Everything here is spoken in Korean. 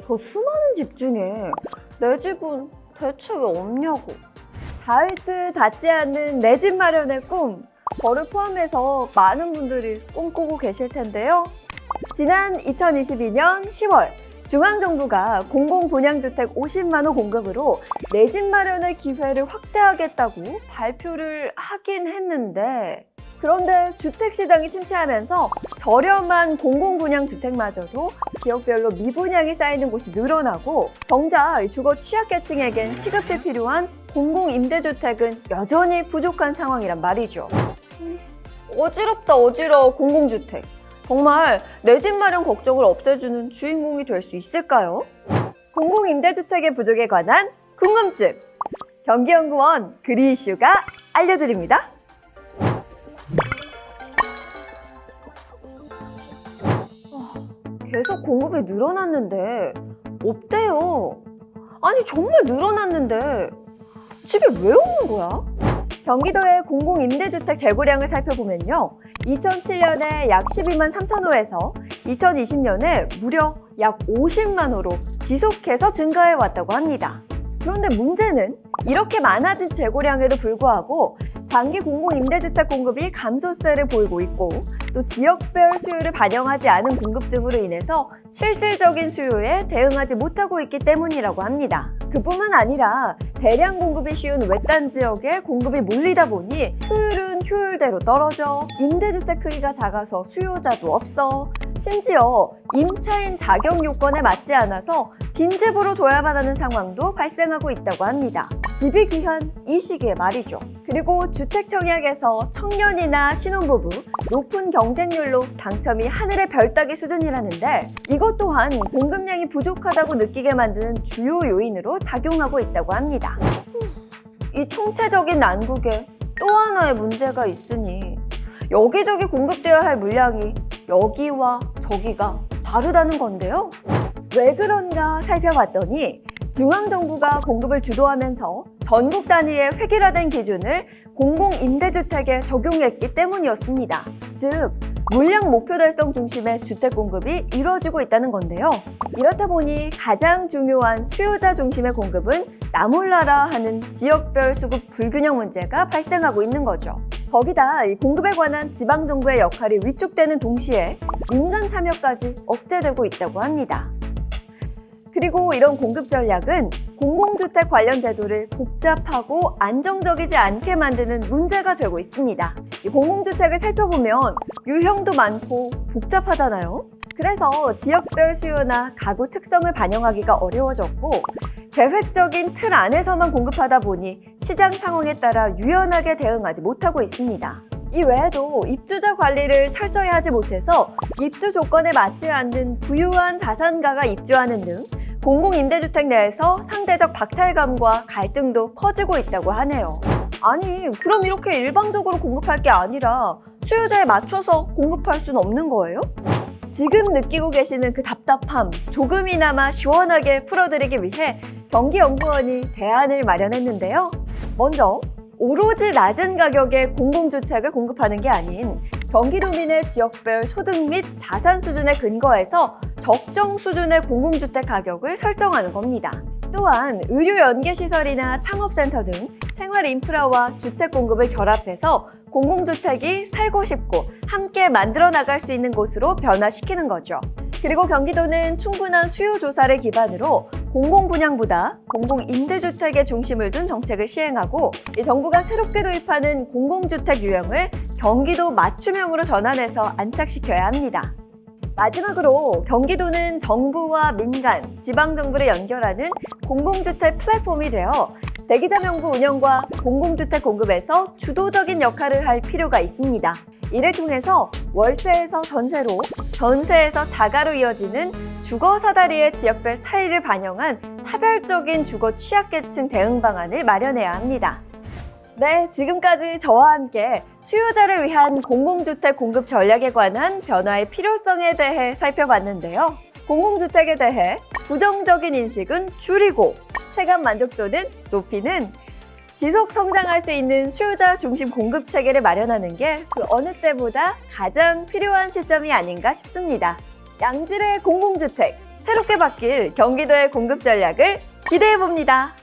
저 수많은 집 중에 내 집은 대체 왜 없냐고. 닿을 듯 닿지 않는 내 집 마련의 꿈, 저를 포함해서 많은 분들이 꿈꾸고 계실 텐데요. 지난 2022년 10월 중앙정부가 공공분양주택 50만 호 공급으로 내 집 마련의 기회를 확대하겠다고 발표를 하긴 했는데, 그런데 주택시장이 침체하면서 저렴한 공공분양주택마저도 지역별로 미분양이 쌓이는 곳이 늘어나고, 정작 주거 취약계층에겐 시급히 필요한 공공임대주택은 여전히 부족한 상황이란 말이죠. 어지럽다 어지러워 공공주택. 정말 내 집 마련 걱정을 없애주는 주인공이 될 수 있을까요? 공공임대주택의 부족에 관한 궁금증, 경기연구원 그리이슈가 알려드립니다. 계속 공급이 늘어났는데 없대요. 아니 정말 늘어났는데 집이 왜 없는 거야? 경기도의 공공임대주택 재고량을 살펴보면요, 2007년에 약 12만 3천 호에서 2020년에 무려 약 50만 호로 지속해서 증가해 왔다고 합니다. 그런데 문제는 이렇게 많아진 재고량에도 불구하고 장기 공공임대주택 공급이 감소세를 보이고 있고, 또 지역별 수요를 반영하지 않은 공급 등으로 인해서 실질적인 수요에 대응하지 못하고 있기 때문이라고 합니다. 그뿐만 아니라 대량 공급이 쉬운 외딴 지역에 공급이 몰리다 보니 효율은 효율대로 떨어져, 임대주택 크기가 작아서 수요자도 없어, 심지어 임차인 자격 요건에 맞지 않아서 빈집으로 둬야만 하는 상황도 발생하고 있다고 합니다. 집이 귀한 이 시기에 말이죠. 그리고 주택 청약에서 청년이나 신혼부부, 높은 경쟁률로 당첨이 하늘의 별 따기 수준이라는데, 이것 또한 공급량이 부족하다고 느끼게 만드는 주요 요인으로 작용하고 있다고 합니다. 이 총체적인 난국에 또 하나의 문제가 있으니 여기저기 공급되어야 할 물량이 여기와 저기가 다르다는 건데요. 왜 그런가 살펴봤더니 중앙정부가 공급을 주도하면서 전국 단위의 획일화된 기준을 공공임대주택에 적용했기 때문이었습니다. 즉, 물량 목표 달성 중심의 주택 공급이 이루어지고 있다는 건데요. 이렇다 보니 가장 중요한 수요자 중심의 공급은 나몰라라 하는 지역별 수급 불균형 문제가 발생하고 있는 거죠. 거기다 이 공급에 관한 지방정부의 역할이 위축되는 동시에 민간 참여까지 억제되고 있다고 합니다. 그리고 이런 공급 전략은 공공주택 관련 제도를 복잡하고 안정적이지 않게 만드는 문제가 되고 있습니다. 이 공공주택을 살펴보면 유형도 많고 복잡하잖아요. 그래서 지역별 수요나 가구 특성을 반영하기가 어려워졌고, 계획적인 틀 안에서만 공급하다 보니 시장 상황에 따라 유연하게 대응하지 못하고 있습니다. 이 외에도 입주자 관리를 철저히 하지 못해서 입주 조건에 맞지 않는 부유한 자산가가 입주하는 등 공공임대주택 내에서 상대적 박탈감과 갈등도 커지고 있다고 하네요. 아니, 그럼 이렇게 일방적으로 공급할 게 아니라 수요자에 맞춰서 공급할 수는 없는 거예요? 지금 느끼고 계시는 그 답답함 조금이나마 시원하게 풀어드리기 위해 경기연구원이 대안을 마련했는데요. 먼저 오로지 낮은 가격의 공공주택을 공급하는 게 아닌 경기도민의 지역별 소득 및 자산 수준에 근거해서 적정 수준의 공공주택 가격을 설정하는 겁니다. 또한 의료 연계시설이나 창업센터 등 생활 인프라와 주택 공급을 결합해서 공공주택이 살고 싶고 함께 만들어 나갈 수 있는 곳으로 변화시키는 거죠. 그리고 경기도는 충분한 수요 조사를 기반으로 공공분양보다 공공임대주택에 중심을 둔 정책을 시행하고, 이 정부가 새롭게 도입하는 공공주택 유형을 경기도 맞춤형으로 전환해서 안착시켜야 합니다. 마지막으로 경기도는 정부와 민간, 지방정부를 연결하는 공공주택 플랫폼이 되어 대기자 명부 운영과 공공주택 공급에서 주도적인 역할을 할 필요가 있습니다. 이를 통해서 월세에서 전세로, 전세에서 자가로 이어지는 주거 사다리의 지역별 차이를 반영한 차별적인 주거 취약계층 대응 방안을 마련해야 합니다. 네, 지금까지 저와 함께 수요자를 위한 공공주택 공급 전략에 관한 변화의 필요성에 대해 살펴봤는데요. 공공주택에 대해 부정적인 인식은 줄이고 체감 만족도는 높이는 지속 성장할 수 있는 수요자 중심 공급 체계를 마련하는 게 그 어느 때보다 가장 필요한 시점이 아닌가 싶습니다. 양질의 공공주택, 새롭게 바뀔 경기도의 공급 전략을 기대해 봅니다.